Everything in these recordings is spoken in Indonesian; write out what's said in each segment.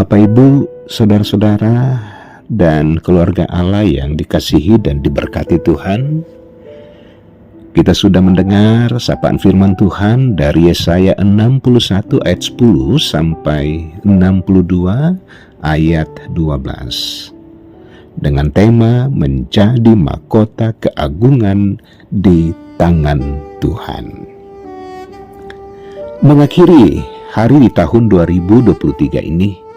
Bapak, Ibu, saudara-saudara, dan keluarga Allah yang dikasihi dan diberkati Tuhan, kita sudah mendengar sapaan firman Tuhan dari Yesaya 61 ayat 10 sampai 62 ayat 12 dengan tema menjadi mahkota keagungan di tangan Tuhan. Mengakhiri hari di tahun 2023 ini,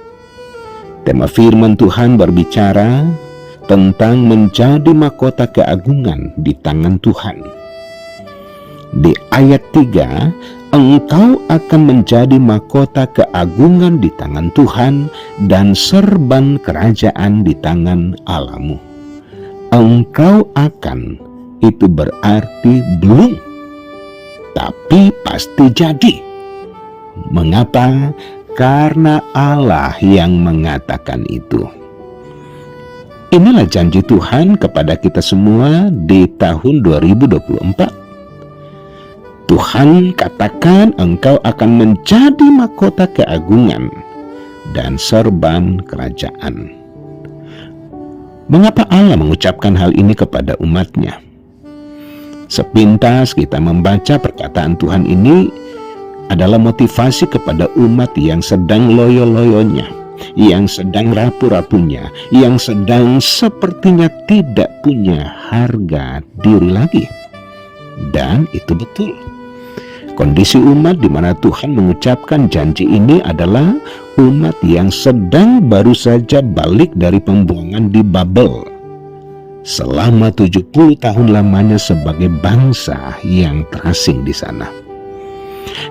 tema firman Tuhan berbicara tentang menjadi mahkota keagungan di tangan Tuhan. Di ayat 3, engkau akan menjadi mahkota keagungan di tangan Tuhan dan serban kerajaan di tangan Allahmu. Engkau akan, itu berarti belum, tapi pasti jadi. Mengapa? Karena Allah yang mengatakan itu. Inilah janji Tuhan kepada kita semua di tahun 2024. Tuhan katakan engkau akan menjadi mahkota keagungan dan serban kerajaan. Mengapa Allah mengucapkan hal ini kepada umatnya? Sepintas kita membaca perkataan Tuhan ini adalah motivasi kepada umat yang sedang loyo-loyonya, yang sedang rapuh-rapuhnya, yang sedang sepertinya tidak punya harga diri lagi. Dan itu betul. Kondisi umat di mana Tuhan mengucapkan janji ini adalah umat yang sedang baru saja balik dari pembuangan di Babel selama 70 tahun lamanya sebagai bangsa yang terasing di sana.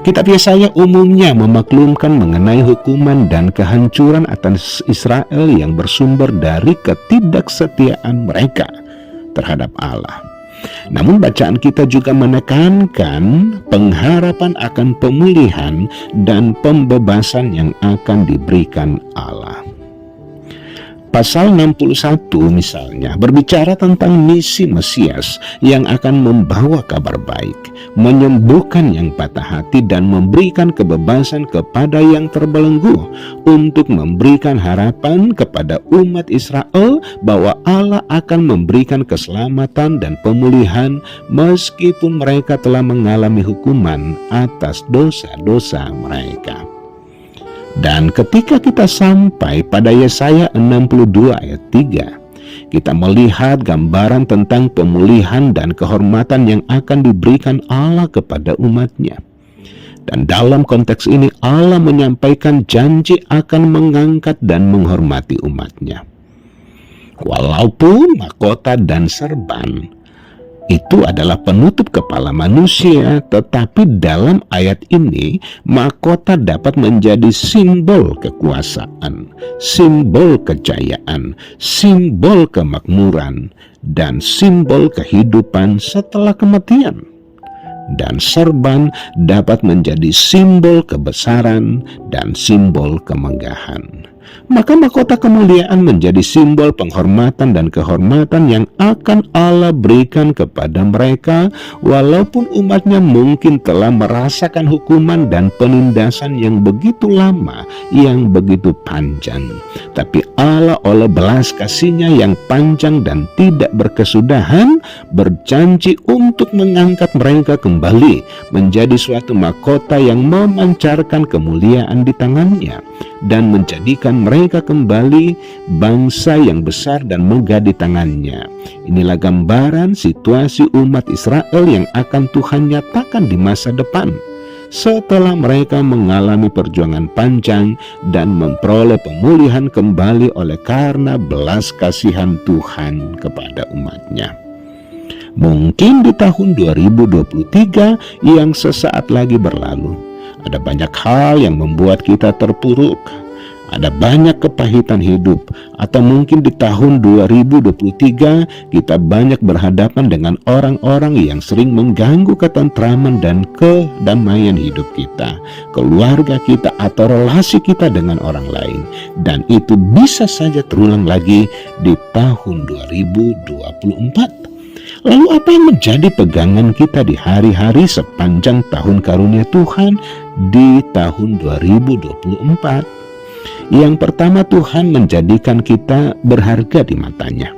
Kitab Yesaya umumnya memaklumkan mengenai hukuman dan kehancuran atas Israel yang bersumber dari ketidaksetiaan mereka terhadap Allah. Namun bacaan kita juga menekankan pengharapan akan pemulihan dan pembebasan yang akan diberikan Allah. Pasal 61 misalnya berbicara tentang misi Mesias yang akan membawa kabar baik, menyembuhkan yang patah hati dan memberikan kebebasan kepada yang terbelenggu, untuk memberikan harapan kepada umat Israel bahwa Allah akan memberikan keselamatan dan pemulihan meskipun mereka telah mengalami hukuman atas dosa-dosa mereka. Dan ketika kita sampai pada Yesaya 62 ayat 3, kita melihat gambaran tentang pemulihan dan kehormatan yang akan diberikan Allah kepada umatnya. Dan dalam konteks ini Allah menyampaikan janji akan mengangkat dan menghormati umatnya. Walaupun mahkota dan serban itu adalah penutup kepala manusia, tetapi dalam ayat ini mahkota dapat menjadi simbol kekuasaan, simbol kejayaan, simbol kemakmuran, dan simbol kehidupan setelah kematian. Dan serban dapat menjadi simbol kebesaran dan simbol kemegahan. Maka mahkota kemuliaan menjadi simbol penghormatan dan kehormatan yang akan Allah berikan kepada mereka, walaupun umatnya mungkin telah merasakan hukuman dan penindasan yang begitu lama, yang begitu panjang. Tapi Allah oleh belas kasih-Nya yang panjang dan tidak berkesudahan berjanji untuk mengangkat mereka kembali menjadi suatu mahkota yang memancarkan kemuliaan di tangannya, dan menjadikan mereka kembali bangsa yang besar dan megah di tangannya. Inilah gambaran situasi umat Israel yang akan Tuhan nyatakan di masa depan, setelah mereka mengalami perjuangan panjang dan memperoleh pemulihan kembali oleh karena belas kasihan Tuhan kepada umatnya. Mungkin di tahun 2023 yang sesaat lagi berlalu, ada banyak hal yang membuat kita terpuruk. Ada banyak kepahitan hidup, atau mungkin di tahun 2023 kita banyak berhadapan dengan orang-orang yang sering mengganggu ketentraman dan kedamaian hidup kita, keluarga kita, atau relasi kita dengan orang lain. Dan itu bisa saja terulang lagi di tahun 2024. Lalu apa yang menjadi pegangan kita di hari-hari sepanjang tahun karunia Tuhan di tahun 2024? Yang pertama, Tuhan menjadikan kita berharga di matanya,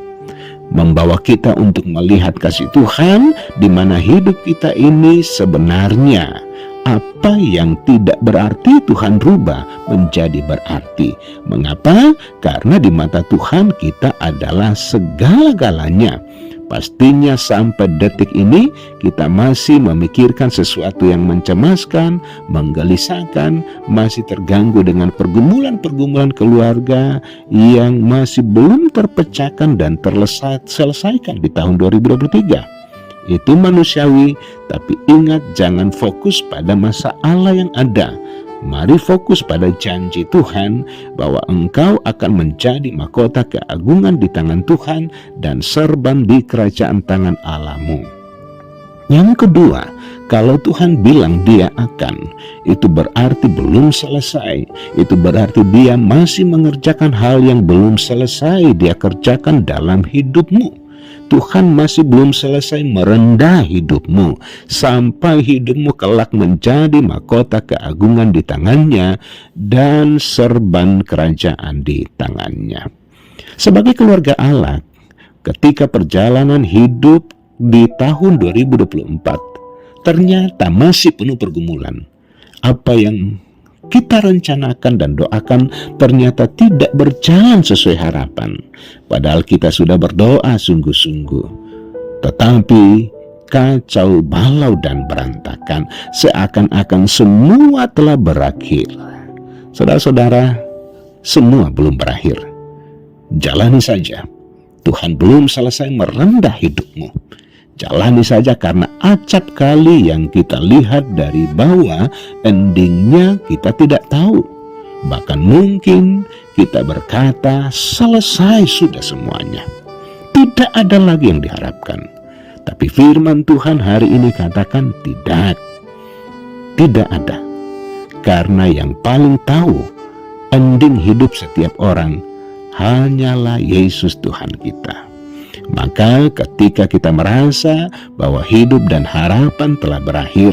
membawa kita untuk melihat kasih Tuhan di mana hidup kita ini sebenarnya apa yang tidak berarti Tuhan rubah menjadi berarti. Mengapa? Karena di mata Tuhan kita adalah segala-galanya. Pastinya sampai detik ini kita masih memikirkan sesuatu yang mencemaskan, menggelisahkan, masih terganggu dengan pergumulan-pergumulan keluarga yang masih belum terpecahkan dan terselesaikan di tahun 2023. Itu manusiawi, tapi ingat, jangan fokus pada masalah yang ada. Mari fokus pada janji Tuhan bahwa engkau akan menjadi mahkota keagungan di tangan Tuhan dan serban di kerajaan tangan Allahmu. Yang kedua, kalau Tuhan bilang Dia akan, itu berarti belum selesai. Itu berarti Dia masih mengerjakan hal yang belum selesai Dia kerjakan dalam hidupmu. Tuhan masih belum selesai merendah hidupmu sampai hidupmu kelak menjadi mahkota keagungan di tangannya dan serban kerajaan di tangannya. Sebagai keluarga Allah, ketika perjalanan hidup di tahun 2024 ternyata masih penuh pergumulan, apa yang kita rencanakan dan doakan ternyata tidak berjalan sesuai harapan. Padahal kita sudah berdoa sungguh-sungguh. Tetapi kacau balau dan berantakan, seakan-akan semua telah berakhir. Saudara-saudara, semua belum berakhir. Jalani saja. Tuhan belum selesai merendah hidupmu. Jalani saja, karena acap kali yang kita lihat dari bawah, endingnya kita tidak tahu. Bahkan mungkin kita berkata selesai sudah semuanya, tidak ada lagi yang diharapkan. Tapi firman Tuhan hari ini katakan tidak ada. Karena yang paling tahu ending hidup setiap orang hanyalah Yesus Tuhan kita. Maka ketika kita merasa bahwa hidup dan harapan telah berakhir,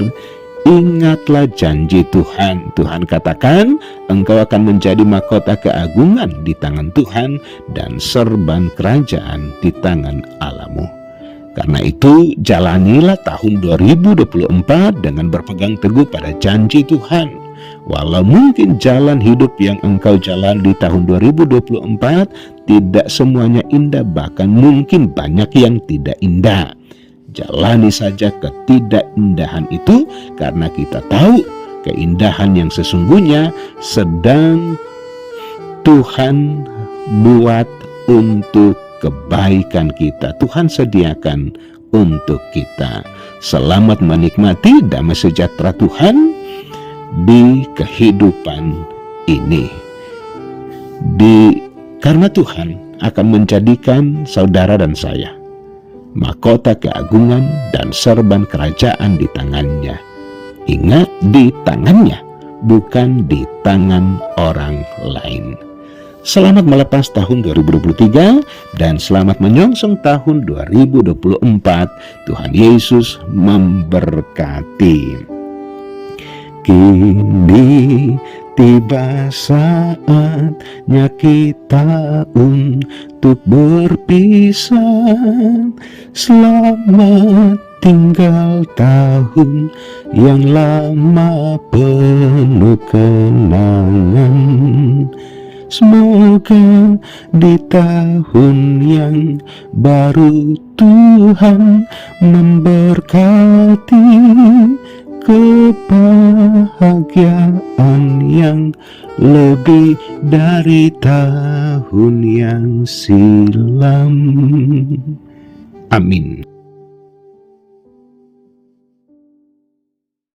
ingatlah janji Tuhan. Tuhan katakan, engkau akan menjadi mahkota keagungan di tangan Tuhan dan serban kerajaan di tangan Allahmu. Karena itu, jalanilah tahun 2024 dengan berpegang teguh pada janji Tuhan. Walau mungkin jalan hidup yang engkau jalan di tahun 2024 tidak semuanya indah, bahkan mungkin banyak yang tidak indah. Jalani saja ketidakindahan itu, karena kita tahu keindahan yang sesungguhnya sedang Tuhan buat untuk kebaikan kita. Tuhan sediakan untuk kita. Selamat menikmati damai sejahtera Tuhan di kehidupan ini. Karena Tuhan akan menjadikan saudara dan saya mahkota keagungan dan serban kerajaan di tangannya. Ingat, di tangannya, bukan di tangan orang lain. Selamat melepas tahun 2023 dan selamat menyongsong tahun 2024. Tuhan Yesus memberkati. Kini tiba saatnya kita untuk berpisah. Selamat tinggal tahun yang lama penuh kenangan. Semoga di tahun yang baru Tuhan memberkati kebahagiaan yang lebih dari tahun yang silam. Amin.